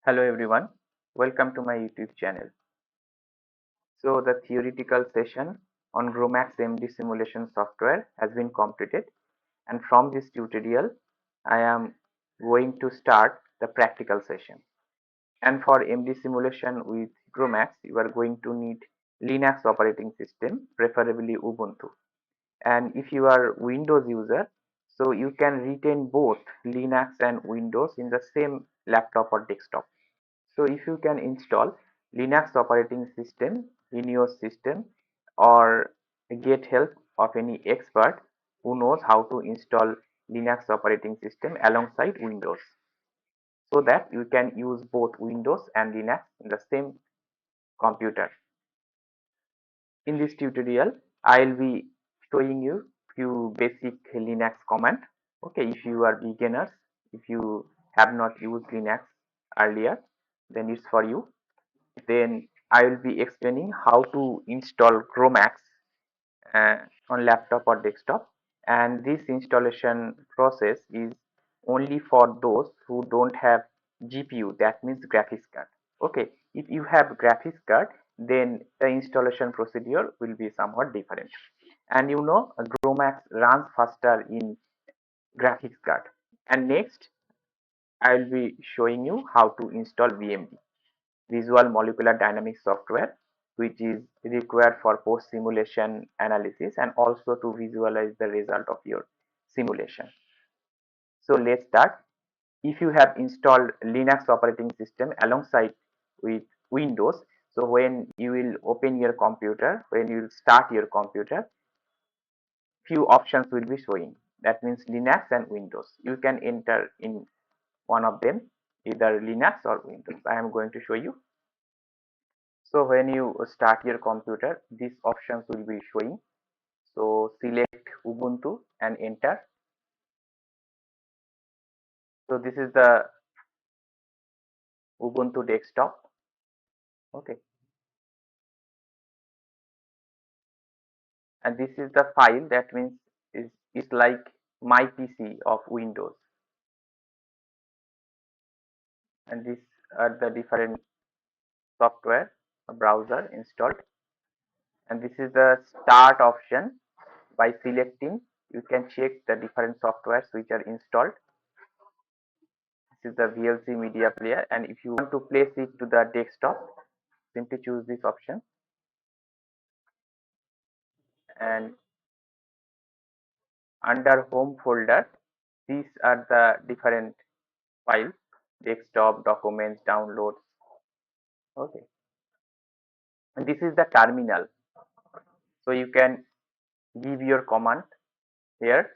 Hello everyone, welcome to my YouTube channel. So the theoretical session on GROMACS MD simulation software has been completed, and from this tutorial I am going to start the practical session. And for MD simulation with GROMACS you are going to need Linux operating system, preferably Ubuntu. And if you are Windows user, so you can retain both Linux and Windows in the same laptop or desktop. So if you can install Linux operating system in your system or get help of any expert who knows how to install Linux operating system alongside Windows, so that you can use both Windows and Linux in the same computer. In this tutorial, I'll be showing you few basic Linux command. Okay, if you are beginners, if you have not used Linux earlier, then it's for you. Then I will be explaining how to install GROMACS uh, on laptop or desktop, and this installation process is only for those who don't have GPU, that means graphics card. Okay, if you have graphics card, then the installation procedure will be somewhat different. And you know, GROMACS runs faster in graphics card. And next I will be showing you how to install VMD, visual molecular dynamics software, which is required for post simulation analysis and also to visualize the result of your simulation. So let's start. If you have installed Linux operating system alongside with Windows, so when you will open your computer, when you will start your computer, few options will be showing. That means Linux and Windows. You can enter in one of them, either Linux or Windows. I am going to show you. So when you start your computer, these options will be showing. So select Ubuntu and enter. So this is the Ubuntu desktop. Okay, and this is the file, that means is like my PC of Windows, and these are the different software browser installed. And this is the start option. By selecting, you can check the different softwares which are installed. This is the VLC media player, and if you want to place it to the desktop, simply choose this option. And under home folder, these are the different files: desktop, documents, downloads. Okay, and this is the terminal. So you can give your command here.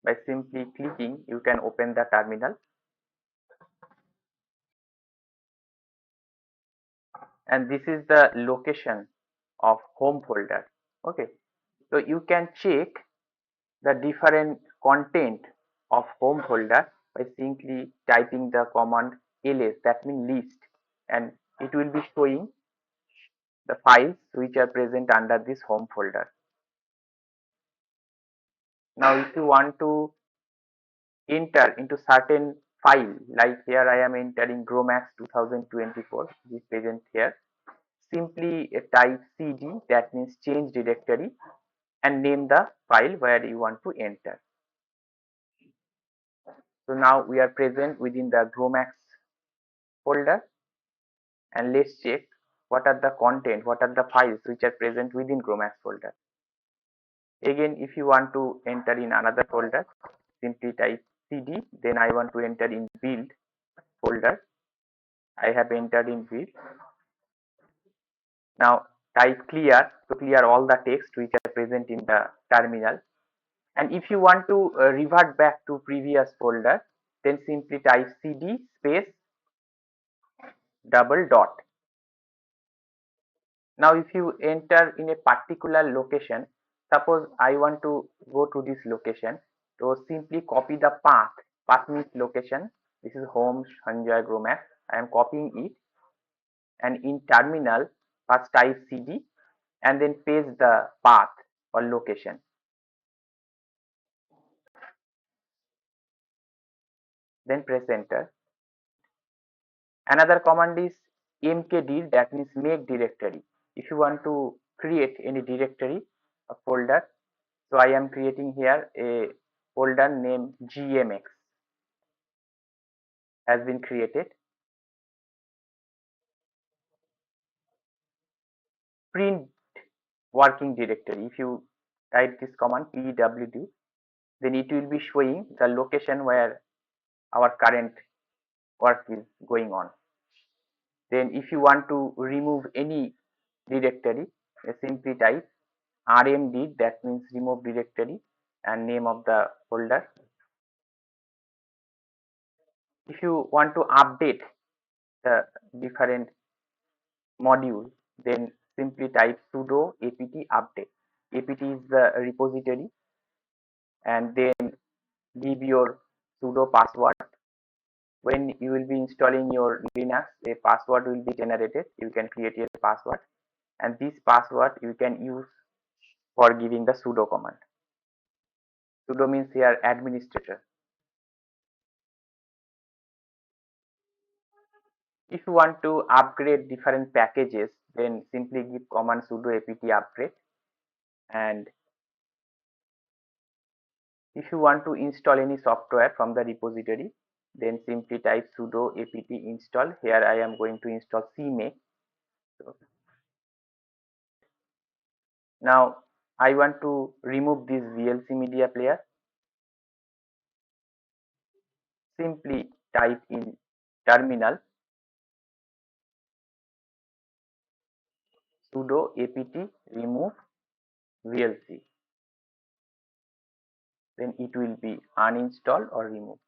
By simply clicking, you can open the terminal, and this is the location of home folder. Okay, so you can check the different content of home folder by simply typing the command ls, that means list, and it will be showing the files which are present under this home folder. Now if you want to enter into certain file, like here I am entering GROMACS 2024, this is present here, simply type cd, that means change directory, and name the file where you want to enter. So now we are present within the GROMACS folder, and let's check what are the content, what are the files which are present within GROMACS folder. Again, if you want to enter in another folder, simply type cd, then I want to enter in build folder. I have entered in build. Now type clear to clear all the text which are present in the terminal. And if you want to revert back to previous folder, then simply type cd space double dot. Now if you enter in a particular location, suppose I want to go to this location, so simply copy the path means location. This is home Sanjay GROMACS. I am copying it, and in terminal first type cd and then paste the path or location. then press enter. Another command is mkdir, that means make directory. If you want to create any directory, a folder, so I am creating here a folder named GMX has been created. Print working directory. If you type this command pwd, then it will be showing the location where our current work is going on. Then if you want to remove any directory, simply type rmd, that means remove directory, and name of the folder. If you want to update the different module, then simply type sudo apt update. Apt is the repository, and then give your sudo password. When you will be installing your Linux, a password will be generated. You can create a password, and this password you can use for giving the sudo command. Sudo means here administrator. If you want to upgrade different packages, then simply give command sudo apt upgrade. And if you want to install any software from the repository, then simply type sudo apt install. Here I am going to install CMake. So now I want to remove this VLC media player. Simply type in terminal sudo apt remove VLC. Then it will be uninstalled or removed.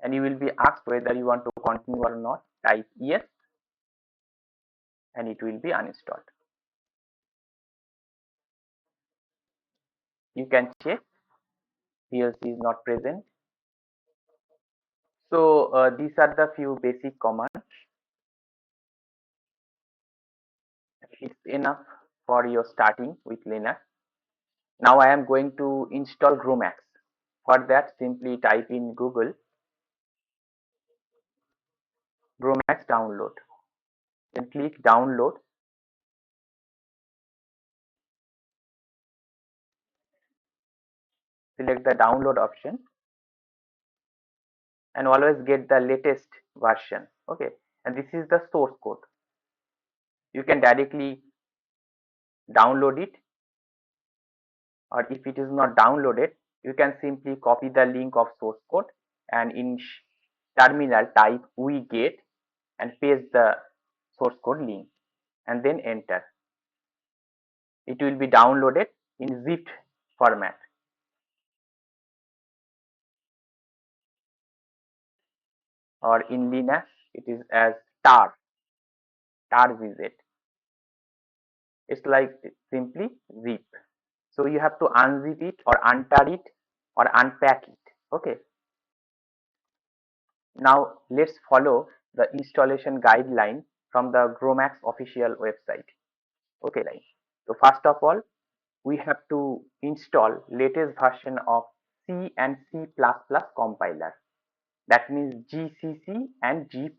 And you will be asked whether you want to continue or not. Type yes, and it will be uninstalled. You can check VLC is not present. So these are the few basic commands. It's enough for your starting with Linux. Now I am going to install GROMACS. For that, simply type in Google GROMACS download. Then click download. Select the download option, and always get the latest version. Okay, and this is the source code. You can directly download it, or if it is not downloaded, you can simply copy the link of source code and in terminal type wget and paste the source code link and then enter. It will be downloaded in zip format. Or in Linux it is as tar vz. It's like simply zip. So you have to unzip it or untar it or unpack it. Okay, now let's follow the installation guideline from the GROMACS official website. Okay, right. So first of all, we have to install latest version of C and C++ compiler. That means GCC and G++.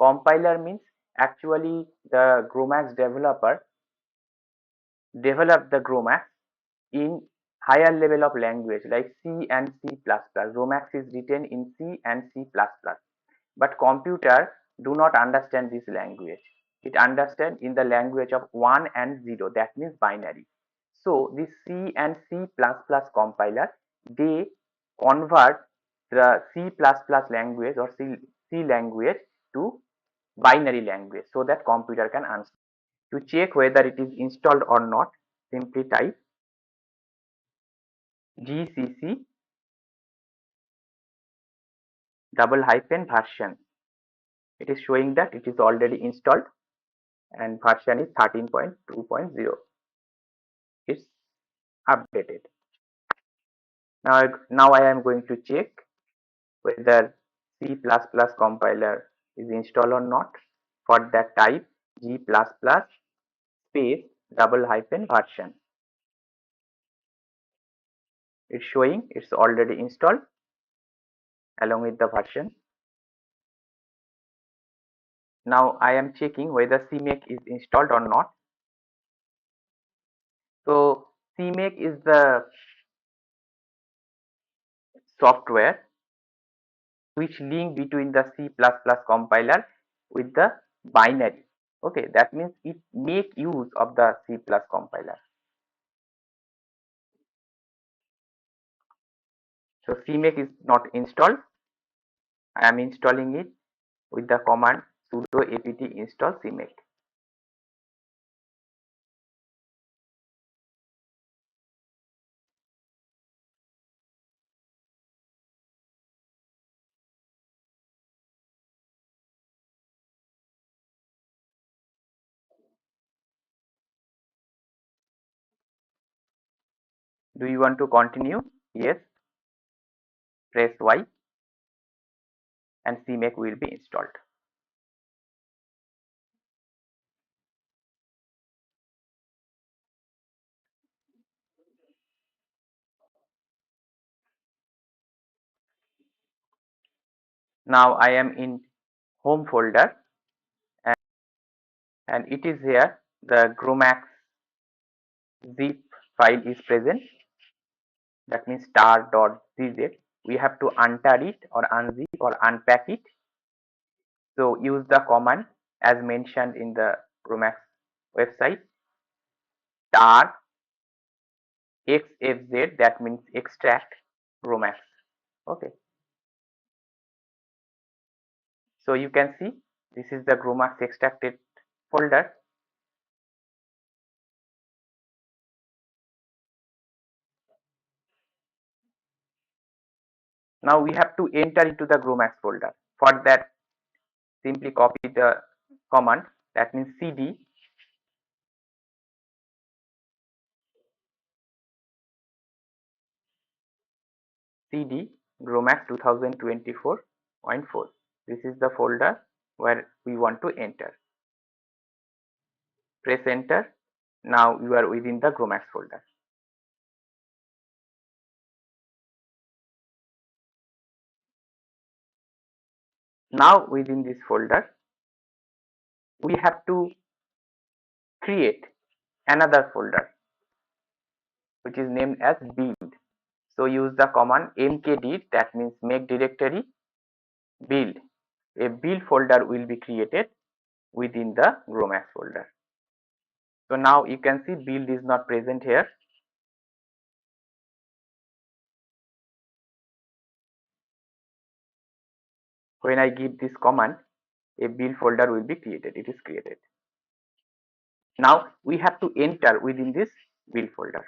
Compiler means actually the GROMACS developer developed the GROMACS in higher level of language like C and C++. GROMACS is written in C and C++. But computer do not understand this language. It understands in the language of 1 and 0, that means binary. So this C and C++ compiler, they convert the C++ language or C language to binary language so that computer can answer. To check whether it is installed or not, simply type gcc --version. It is showing that it is already installed and version is 13.2.0. It's updated. Now I am going to check whether C++ compiler is installed or not. For that, type g++ space --version. It's showing it's already installed along with the version. Now I am checking whether CMake is installed or not. So CMake is the software which link between the C++ compiler with the binary. Okay, that means it make use of the C+ compiler. So CMake is not installed. I am installing it with the command sudo apt install CMake. Do you want to continue? Yes. Press Y and CMake will be installed. Now I am in home folder, and it is here the GROMACS zip file is present. That means star.gz. We have to untar it or unzip or unpack it. So use the command as mentioned in the GROMACS website, tar xfz, that means extract GROMACS. Okay. So you can see this is the GROMACS extracted folder. Now we have to enter into the GROMACS folder. For that, simply copy the command, that means cd GROMACS 2024.4. This is the folder where we want to enter. Press enter. Now you are within the GROMACS folder. Now within this folder, we have to create another folder which is named as build. So use the command mkdir, that means make directory build. A build folder will be created within the GROMACS folder. So now you can see build is not present here. When I give this command, a build folder will be created. It is created. Now we have to enter within this build folder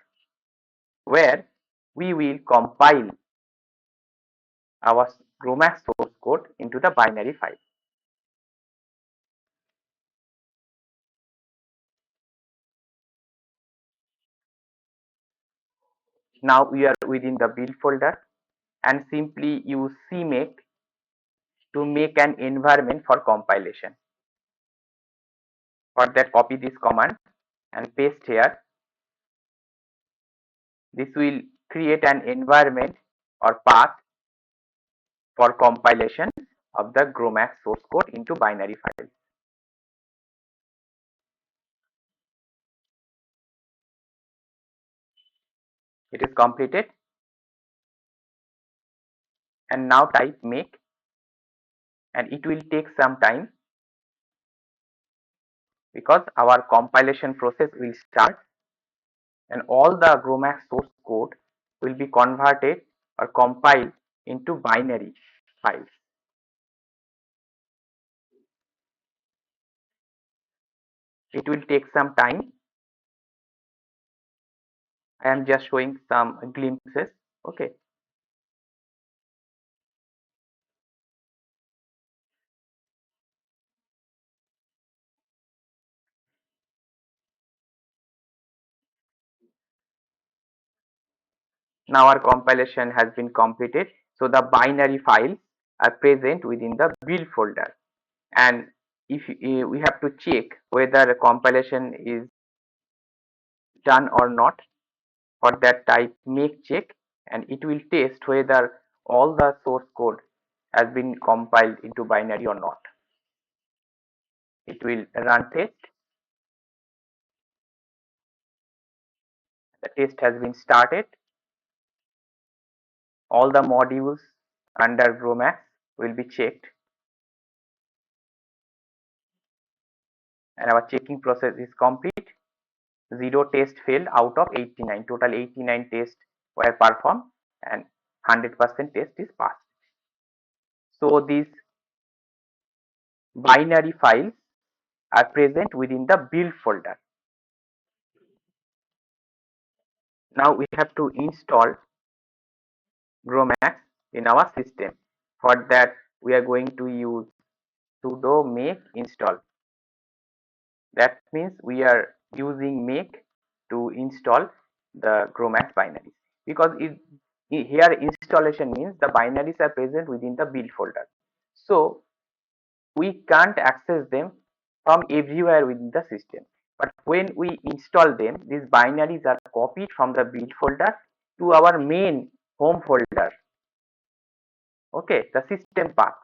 where we will compile our GROMACS source code into the binary file. Now we are within the build folder and simply use CMake to make an environment for compilation. For that, copy this command and paste here. This will create an environment or path for compilation of the GROMACS source code into binary files. It is completed. And now type make, and it will take some time because our compilation process will start and all the GROMACS source code will be converted or compiled into binary files. It will take some time. I am just showing some glimpses. Okay. Now our compilation has been completed. So the binary files are present within the build folder. And if we have to check whether the compilation is done or not, for that type make check, and it will test whether all the source code has been compiled into binary or not. It will run test. The test has been started. All the modules under GROMACS will be checked, and our checking process is complete. 0 tests failed out of 89. Total 89 tests were performed and 100% test is passed. So these binary files are present within the build folder. Now we have to install GROMACS in our system. For that we are going to use sudo make install. That means we are using make to install the GROMACS binaries, because here installation means the binaries are present within the build folder. So we can't access them from everywhere within the system. But when we install them, these binaries are copied from the build folder to our main home folder. Okay, the system path,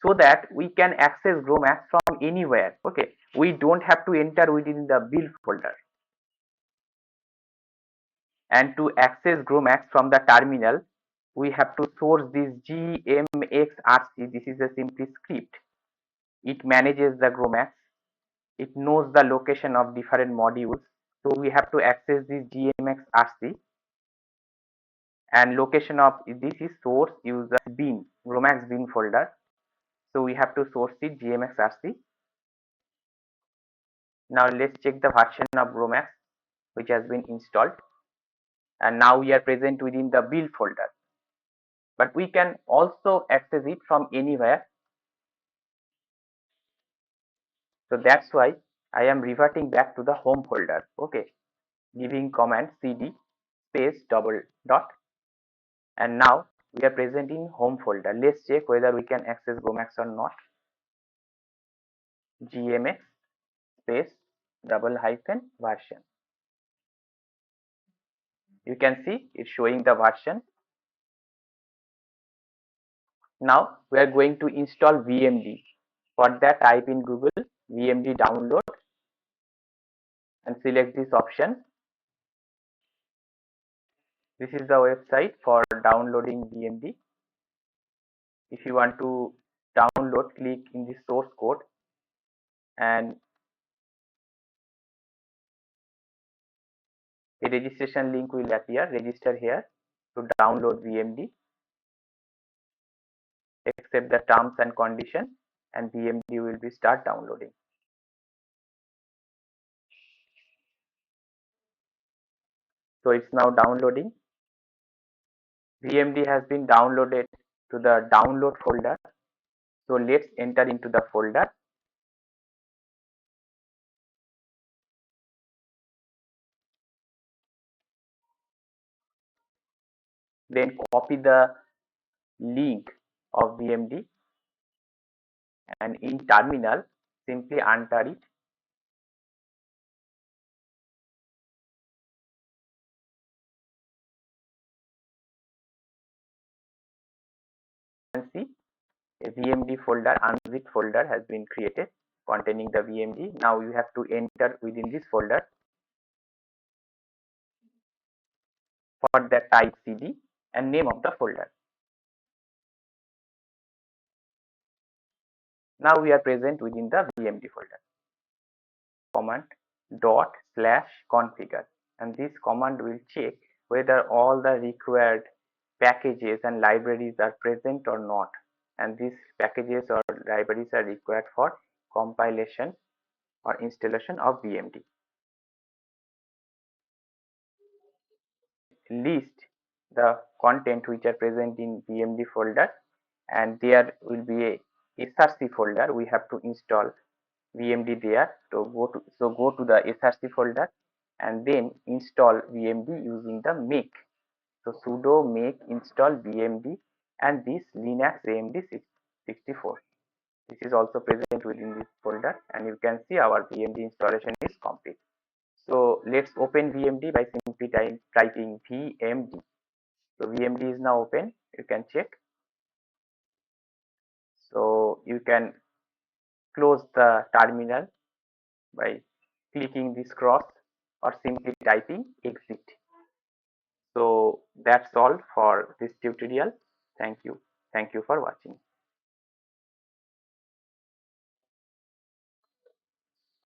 so that we can access GROMACS from anywhere. Okay, we don't have to enter within the build folder. And to access GROMACS from the terminal, we have to source this GMXRC. This is a simply script. It manages the GROMACS. It knows the location of different modules. So we have to access this GMXRC, and location of this is source user bin, GROMACS bin folder. So we have to source it GMXRC. Now let's check the version of GROMACS which has been installed, and now we are present within the build folder, but we can also access it from anywhere. So that's why I am reverting back to the home folder. Okay, giving command cd space double dot, and now we are present in home folder. Let's check whether we can access GROMACS or not. GMX space double hyphen version. You can see it's showing the version. Now we are going to install VMD. For that, type in Google VMD download and select this option. This is the website for downloading VMD. If you want to download, click in the source code, and the registration link will appear. Register here to download VMD. Accept the terms and conditions, and VMD will be start downloading. So it's now downloading. VMD has been downloaded to the download folder. So let's enter into the folder. Then copy the link of VMD, and in terminal simply enter it. You can see a VMD folder, unzipped folder has been created containing the VMD. Now you have to enter within this folder. For that, type cd and name of the folder. Now we are present within the VMD folder. Command dot slash configure, and this command will check whether all the required packages and libraries are present or not, and these packages or libraries are required for compilation or installation of VMD. List the content which are present in VMD folder, and there will be a src folder. We have to install VMD there. So go to the src folder and then install VMD using the make. So sudo make install VMD and this Linux AMD 64. This is also present within this folder, and you can see our VMD installation is complete. So let's open VMD by simply typing VMD. So VMD is now open, you can check. So you can close the terminal by clicking this cross or simply typing exit. So that's all for this tutorial. Thank you for watching.